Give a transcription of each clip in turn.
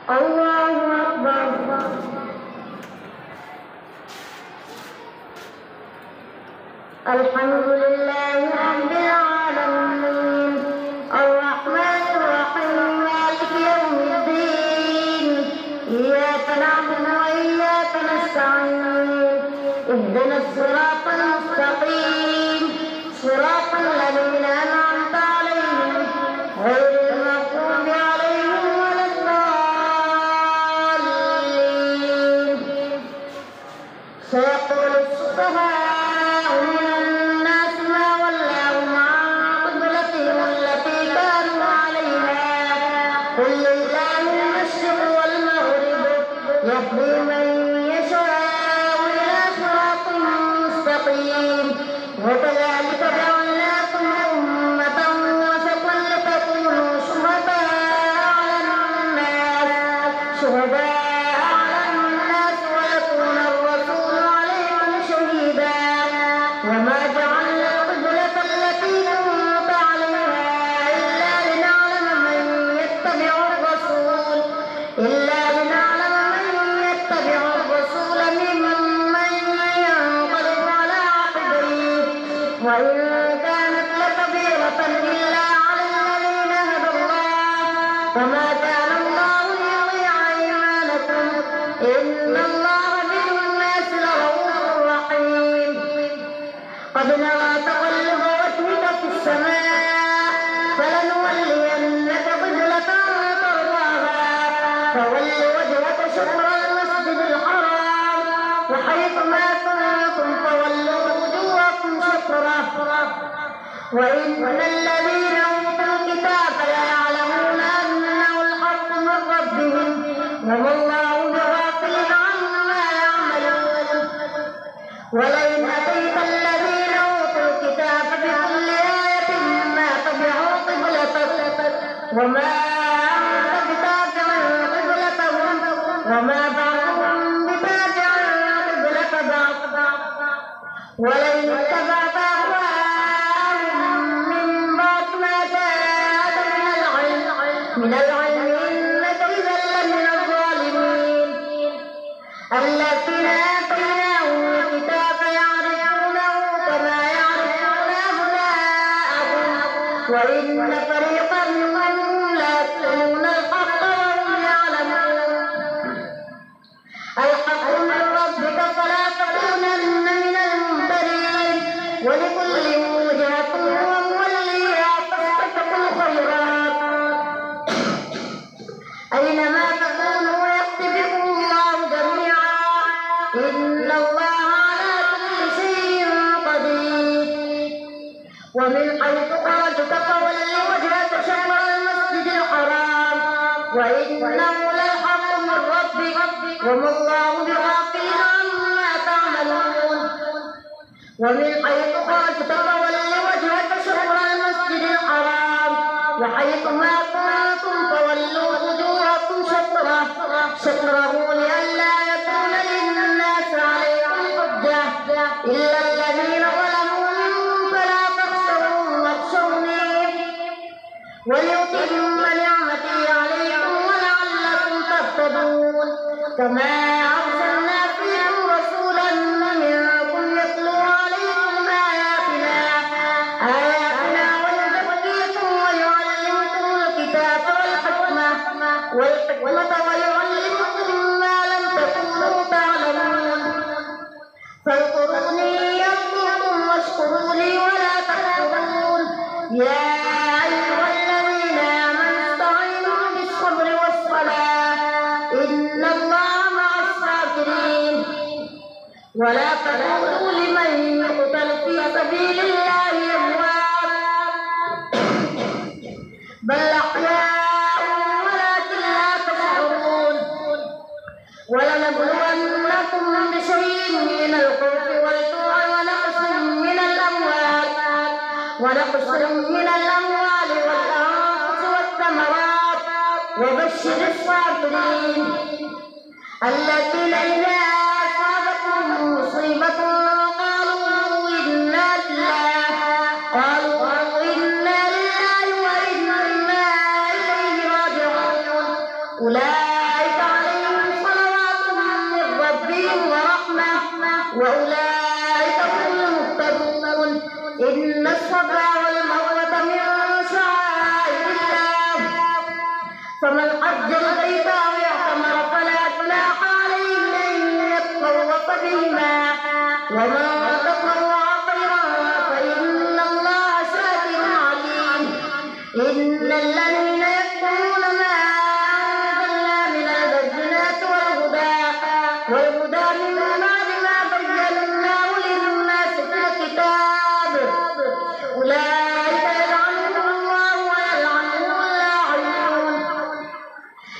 الله أكبر. الحمد لله رب العالمين الرحمن الرحيم مالك يوم الدين إياك نعبد وإياك نستعين اهدنا الصراط المستقيم صراط الذين أنعمت عليهم غير المغضوب عليهم ولا الضالين. سيقول السفهاء من الناس ما ولاهم عن قبلتهم التي كانوا عليها قل لله المشرق والمغرب يهدي من يشاء إلى صراط مستقيم. وكذلك جعلناكم أمة وسطا لتكونوا شهداء على الناس ويكون الرسول عليكم شهيدا. وما جعلنا القبلة التي كنت عليها إلا لنعلم من يتبع الرسول ممن ينقلب على عقبيه وإن كانت لكبيرة إلا على الذين هدى الله وما كان الله ليضيع إيمانكم إن الله بالناس لرؤوف رحيم. قد نرى تقلب وجهك في السماء فلنولينك قبلة ترضاها فول وجهك شطر المسجد الحرام وحيث ما كنتم فولوا وجوهكم شطره. وإن الذين أوتوا الكتاب ليعلمون أنه الحق من ربهم وما الله بغافل عما يعملون. ولئن أتيت الذين أوتوا الكتاب بكل آية ما تبعوا قبلتك وما أنت بتابع قبلتهم وما بعضهم بتابع قبلة بعض. ولئن اتبعت أهواءهم من بعد ما جاءك من العلم إنك إذا لمن الظالمين. الذين آتيناهم الكتاب يعرفونه كما يعرفون أبناءهم وإن فريقا منهم ليكتمون الحق وهم يعلمون. الحق من ربك فلا تكونن من الممترين ولكل وجهة هو موليها فاستبقوا الخيرات أينما تكونوا يأت بكم الله جميعا إن الله على كل شيء قدير. ومن حيث خرجت فول وجهك شطر المسجد الحرام وإنه للحق من ربك وما الله بغافل عما تعملون. ومن حيث خرجت فول وجهك شطر المسجد الحرام وحيث ما كنتم فولوا وجوهكم شطره لئلا يكون للناس عليكم حجة إلا الذين ظلموا منكم فلا تخشوهم واخشوني ولأتم نعمتي عليكم ولعلكم تهتدون. كما أرسلنا فيكم رسولا منكم يتلو عليكم آياتنا ويزكيكم ويعلمكم الكتاب والحكمة ويعلمكم ما لم تكونوا تعلمون. فاذكروني يذكركم واشكروا لي ولا تكفرون. يا أيها الذين آمنوا استعينوا بالصبر والصلاة إن الله مع الصابرين. ولا تقولوا لمن يقتل في سبيل الله أموات بل أحياء ولكن لا تشعرون. ولنبلونكم بشيء من الخوف والجوع ونقص من الأموال والأنفس والثمرات وبشر الصابرين الذين إذا أصابتهم مصيبة قالوا إنا لله وإنا إليه راجعون. أولئك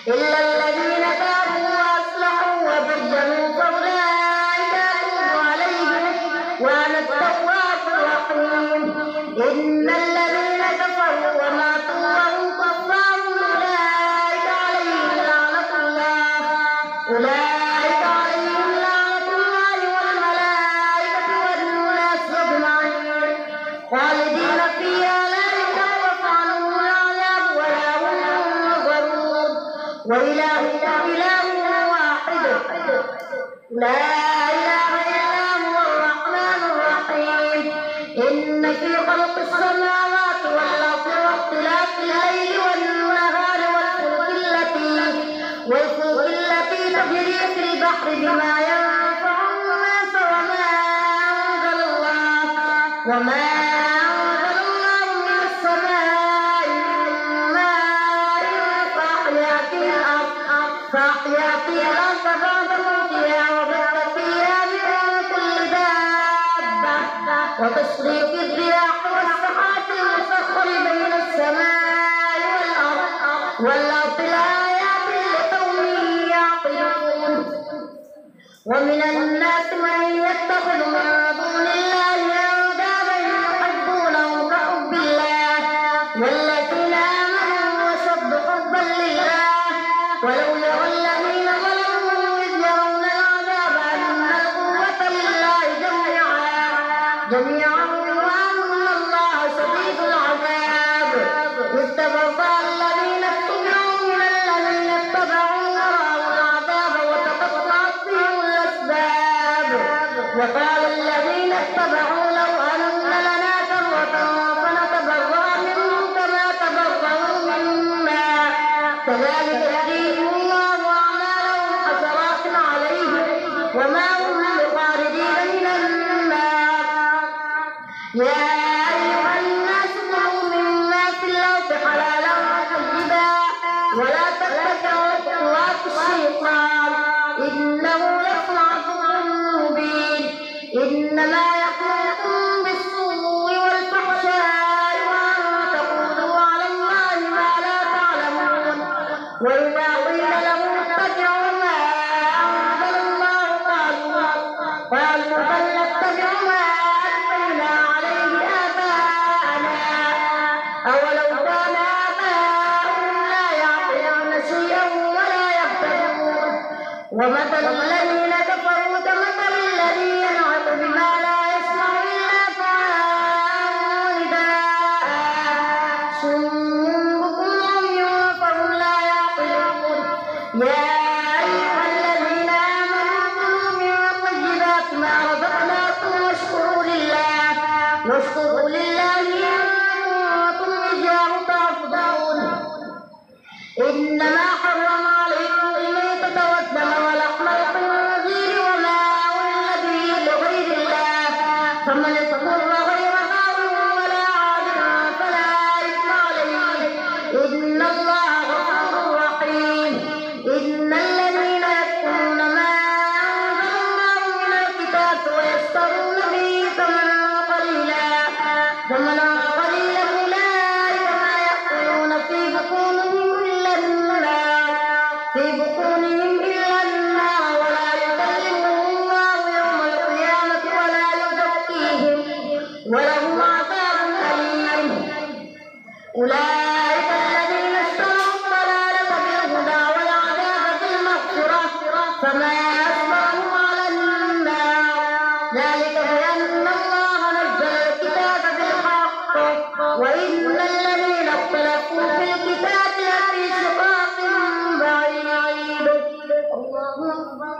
إلا الذين تابوا وأصلحوا وبينوا فأولئك أتوب عليهم وأنا التواب الرحيم. إن الذين كفروا وماتوا وهم كفار أولئك عليهم لعنة الله والملائكة والناس أجمعين خالدين فيها لا يخفف عنهم العذاب ولا هم ينظرون وإلهكم إله واحد لا إله إلا هو الرحمن الرحيم. إن في خلق السماوات والأرض واختلاف الليل والنهار والفلك التي تجري في البحر بما ينفع الناس وما أنزل الله من السماء من ماء فأحيا به الأرض بعد موتها وبث فيها من كل دابة وتصريف الرياح والسحاب المسخر بين السماء والأرض لآيات لقوم يعقلون. ومن الناس من يتخذ من دون الله أندادا يحبونهم كحب الله والذين آمنوا أشد حبا لله ولو يرى الذين ظلموا إذ يرون العذاب أن القوة لله جميعا وأن الله شديد العذاب. إذ تبرأ الذين اتبعوا من الذين اتبعوا ورأوا العذاب وتقطعت بهم الأسباب. وقال الذين اتبعوا لو أن لنا كرة فنتبرأ منهم كما تبرأوا منا كذلك يهديهم الله أعمالهم حسرات عليهم وما هم بخارجين من النار. يا أيها الناس كلوا مما في الأرض حلالا طيبا ولا تتبعوا خطوات الشيطان إنه لكم عدو مبين. إنما يأمركم بالسوء والفحشاء وأن تقولوا على الله ما لا تعلمون. وإذا قيل لهم اتبعوا ما أنزل الله قالوا بل نتبع ما ألفينا عليه آباءنا أولو كان آباؤهم لا يعقلون شيئا ولا يهتدون. ومثل الذين كفروا كمثل الذي ينعق بما لا يسمع إلا دعاء ونداء صم بكم عمي فهم لا يعقلون. يا أيها الذين آمنوا كلوا من طيبات ما رزقناكم واشكروا لله إن كنتم إياه تعبدون. إنما حرم عليكم الميتة والدم ولحم الخنزير وما أهل به لغير الله فمن اضطر غير باغ ولا عاد فلا إثم عليه إن الله غفور رحيم. إن الذين يكتمون ما أنزل الله من الكتاب ويشترون به ثمنا قليلا أولئك ما يأكلون في بطونهم إلا النار ولا يكلمهم الله يوم القيامة ولا يزكيهم ولهم عذاب أليم. أولئك الذين اشتروا الضلالة بالهدى والعذاب بالمغفرة فما أصبرهم على النار ذلك بأن الله نزل الكتاب بالحق وإن الذين اختلفوا في الكتاب لفي شقاق بعيد. الله أكبر.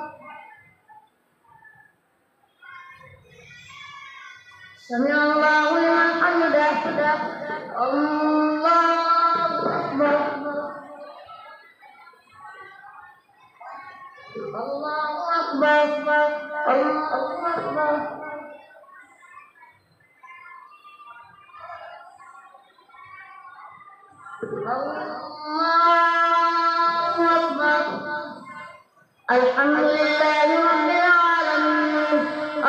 سمع الله لمن حمده. الله أكبر. الله أكبر. الله أكبر. الله أكبر. الحمد لله رب العالمين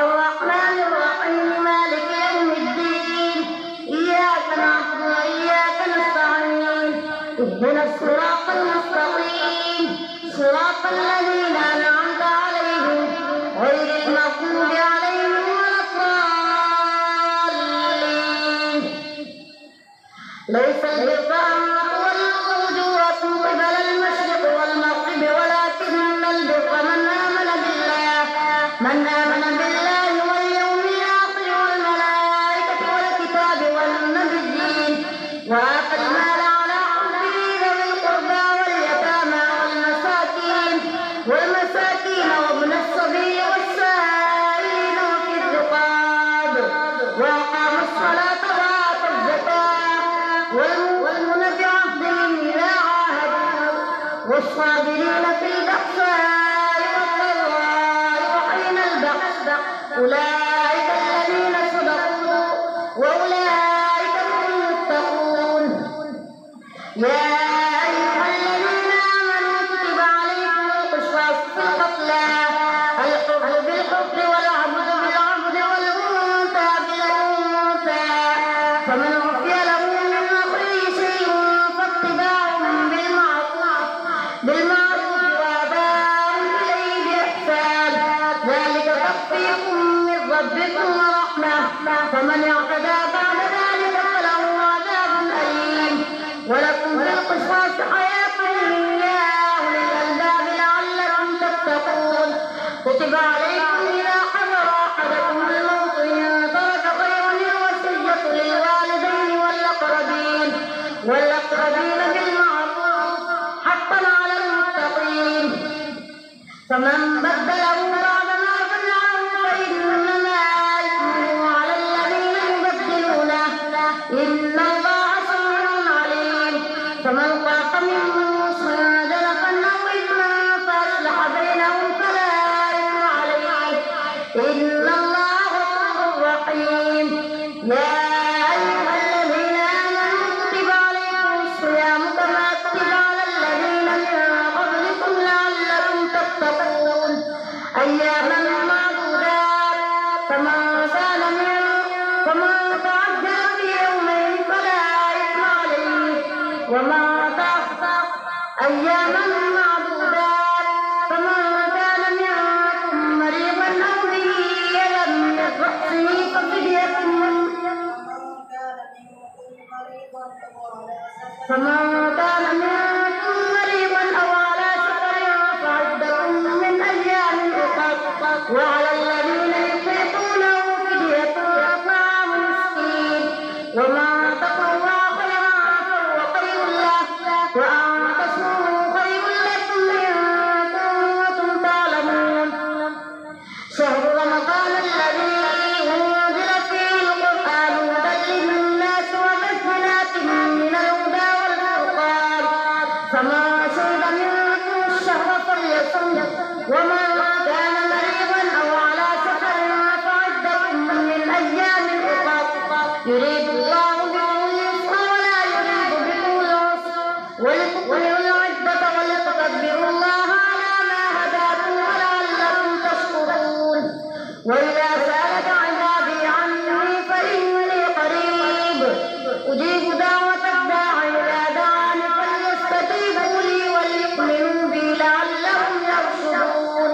الرحمن الرحيم مالك يوم الدين إياك نعبد وإياك نستعين اهدنا الصراط المستقيم والصابرين في البأساء والضراء وحين البأس أولئك الذين صدقوا وأولئك هم المتقون. يا أيها الذين آمنوا كتب عليكم القصاص في القتلى الحر بالحر والعبد بالعبد والأنثى بالأنثى فمن عفي له من أخيه شيء فاتباع بالمعروف وأداء إليه بإحسان ذلك تخفيف من ربكم ورحمة فمن اعتدى بعد ذلك فله عذاب أليم. ولكم في القصاص حياة يا أولي الألباب لعلكم تتقون. كتب عليكم إذا حضر أحدكم الموت إن ترك خيرا الوصية للوالدين والأقربين بالمعروف حقا على المتقين. فمن بدله بعد ما سمعه فإنما إثمه على الذين يبدلونه إن الله سميع عليم. فمن خاف من موص جنفا أو إثما فأصلح بينهم فلا إثم عليه إن الله غفور رحيم. يا أيها الذين آمنوا كتب عليكم الصيام كما كتب على الذين من قبلكم لعلكم تتقون أياما معدودات فمن تعجل في يومين فلا إثم عليه وما تأخر أياما معدودات فمن كان منكم مريضا أو به أذى من رأسه ففدية أو على سفر فعدة من أيام أخر وعلى الذين يطيقونه فدية طعام مسكين وما تطوع خيرا فهو خير له وأن تصوموا خير لكم إن كنتم تعلمون. شهر رمضان الذي أنزل فيه القرآن هدى للناس وبينات من الهدى والفرقان فمن شهد منكم الشهر فليصم ومن كان مريضا أو على سفر فعدة من أيام أخر يريد الله بكم اليسر ولا يريد بكم العسر ولتكملوا العدة ولتكبروا الله على ما هداكم ولعلكم تشكرون. وإذا سألك عبادي عني فإني قريب أجيب دعوة الداع إذا دعاني فليستجيبوا لي وليؤمنوا بي لعلهم يرشدون.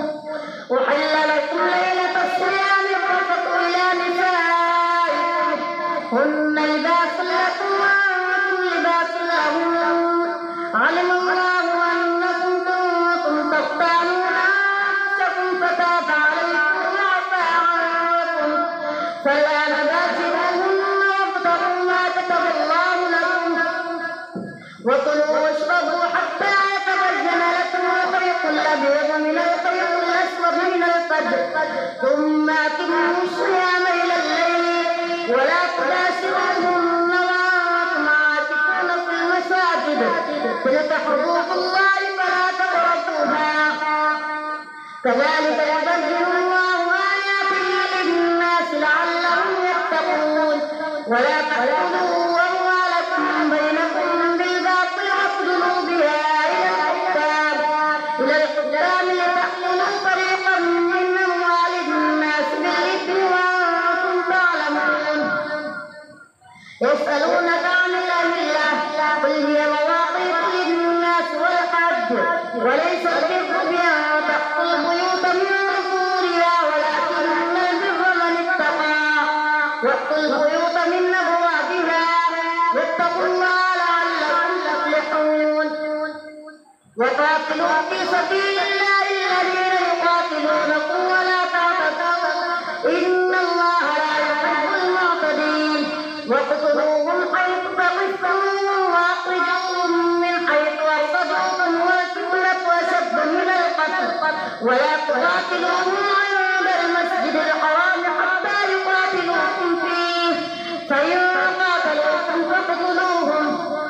أحل لكم ليلة الصيام الرفث إلى نسائكم هن لباس لكم وأنتم لباس لهن علم الله أنكم كنتم تختانون أنفسكم فتاب عليكم وعفى عنكم فالآن باشروهن وابتغوا ما كتب الله لكم وكلوا واشربوا حتى يتبين لكم الخيط الأبيض من الخيط الأسود من الفجر ثم أتموا الصيام إلى الليل ولا تباشروهن وأنتم عاكفون في المساجد تلك حدود الله فلا تقربوها كذلك يبين الله آياته للناس لعلهم يتقون. ولا تأكلوا أموالكم بينكم بالباطل وتدلوا بها إلى الحكام لتأكلوا فريقا من أموال الناس بالإثم وأنتم تعلمون. يسألونك عن الأهلة قل هي مواقيت للناس والحج وليس البر بأن تأتوا البيوت من ظهورها ولكن البر من اتقى وأتوا البيوت من أبوابها واتقوا الله لعلكم تفلحون. وقاتلوا في سبيل الله الذين يقاتلونكم ولا تعتدوا إن الله لا يحب المعتدين. واقتلوهم حيث ثقفتموهم وأخرجوهم من حيث أخرجوكم والفتنة أشد من القتل ولا تقاتلوهم عند المسجد الحرام حتى يقاتلوكم فيه فإن قاتلوكم فاقتلوهم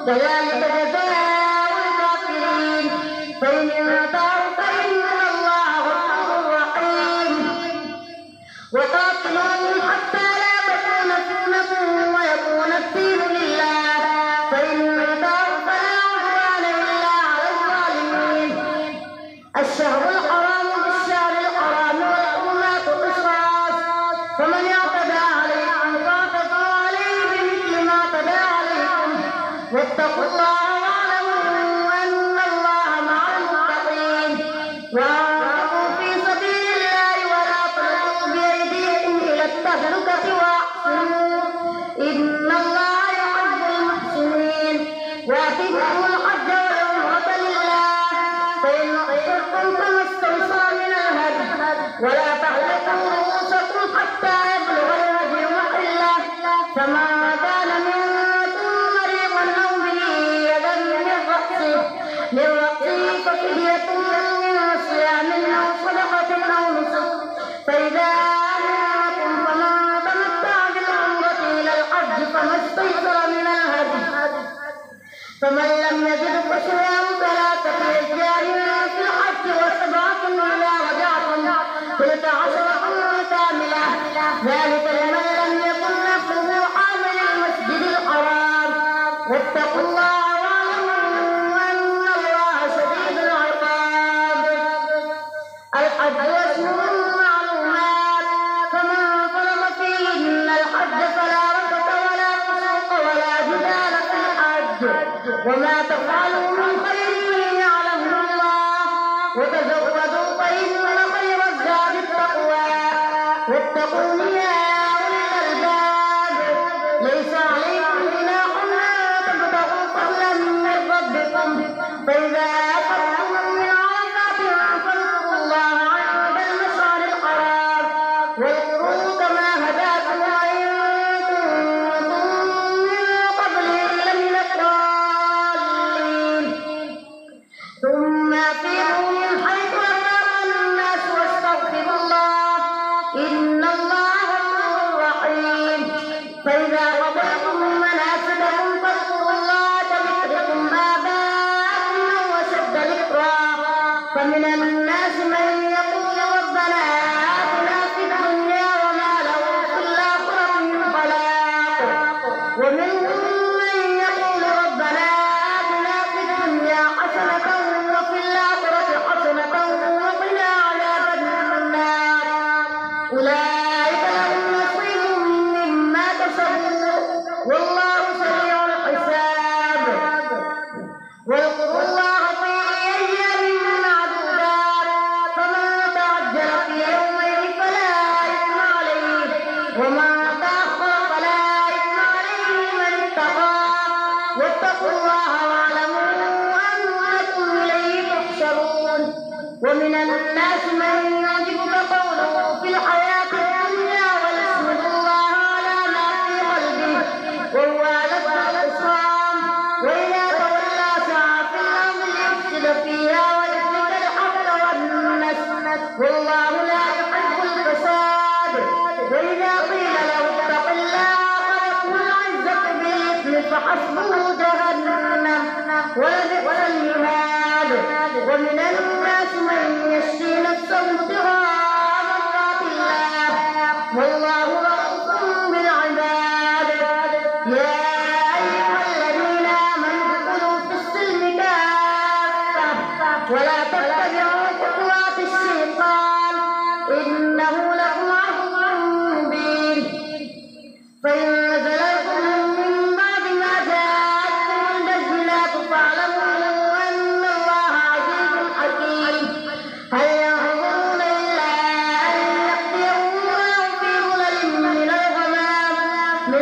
كذلك جزاء الكافرين. فإن انتهوا فإن الله غفور رحيم. وقاتلوهم حتى لا تكون فتنة ويكون الدين لله، فإن انتهوا فلا عدوان إلا على الظالمين. الشهر الحرام بالشهر الحرام والحرمات قصاص، فمن اعتدى عليكم فاعتدوا عليه بمثل ما اعتدى عليكم، واتقوا الله واعلموا أن الله مع المتقين. وأنفقوا في سبيل الله ولا تلقوا بأيديكم إلى التهلكة وأحسنوا إن الله يحب المحسنين. وأتموا الحج والعمرة لله، فإن أحصرتم فما استيسر من الهدي، ولا تحلقوا رؤوسكم حتى يبلغ الهدي محله، فمن كان منكم مريضا أو به أذى من رأسه ففدية من صيام أو صدقة أو نسك، فإذا أمنتم فمن تمتع بالعمرة إلى الحج فما استيسر من الهدي، فمن لم يجد فصيام 3 أيام في الحج و7 إذا رجعتم، تلك 10 كاملة، ذلك لمن لم يكن نفسه حاضر المسجد الحرام. واتقوا الله واعلموا أن الله شديد العقاب. الحج أشهر معلومات، فمن فرض فيهن الحج فلا رفث ولا فسوق ولا جدال في الحج، وما تفعلوا من خير يعلمه الله، وتزودوا فإن خير الزاد التقوى، واتقون يا أولي الألباب. ليس عليكم جناح أن تبتغوا فضلا من ربكم، فإذا أفضتم من عرفات فاذكروا الله عند المشعر الحرام، واذكروا كما هداكم وإن كنتم من قبله لمن الضالين. ثم أفيضوا من حيث أفاض الناس واستغفروا الله إن الله غفور رحيم. فإذا قضيتم مناسككم فاذكروا الله كذكركم آباءكم أو أشد ذكرا. فمن الناس من يقول ربنا آتنا في الدنيا وما له في الآخرة من خلاق، ومنهم من يقول ربنا آتنا في الدنيا حسنة وفي الآخرة حسنة وقنا عذاب النار. أولئك لهم نصيب مما كسبوا والله سريع الحساب. واذكروا الله في أيام معدودات، فمن تعجل في يومين فلا إثم عليه، ومن تأخر فلا إثم عليه من اتقى. واتقوا الله واعلموا أنكم إليه تحشرون. ومن الناس من يعجبك قوله في الحياة الدنيا ويشهد الله على ما في قلبه وهو ألد الخصام، وإذا تولى سعى في الأرض ليفسد فيها ويهلك الحرث والنسل، والله لا يحب الفساد. وإذا قيل له اتق الله أخذته العزة بالإثم فحسبه جهنم ولبئس المهاد. ومن الناس من يشري نفسه ابتغاء مرضات الله، والله رؤوف بالعباد. يا أيها الذين آمنوا ادخلوا في السلم كافة ولا تتبعوا خطوات الشيطان إنه لكم عدو مبين. فإن زللتم من بعد ما جاءتكم البينات فاعلموا أن الله عزيز حكيم. هل ينظرون إلا أن يأتيهم الله في ظلل من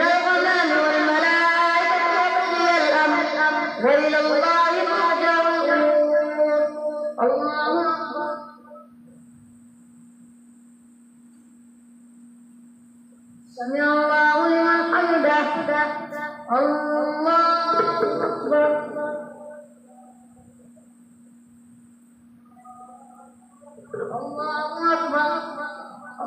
الغمام والملائكة وقضي الأمر وإلى الله ترجع الأمور. الله أكبر. سمع الله لمن حمده. الله أكبر. الله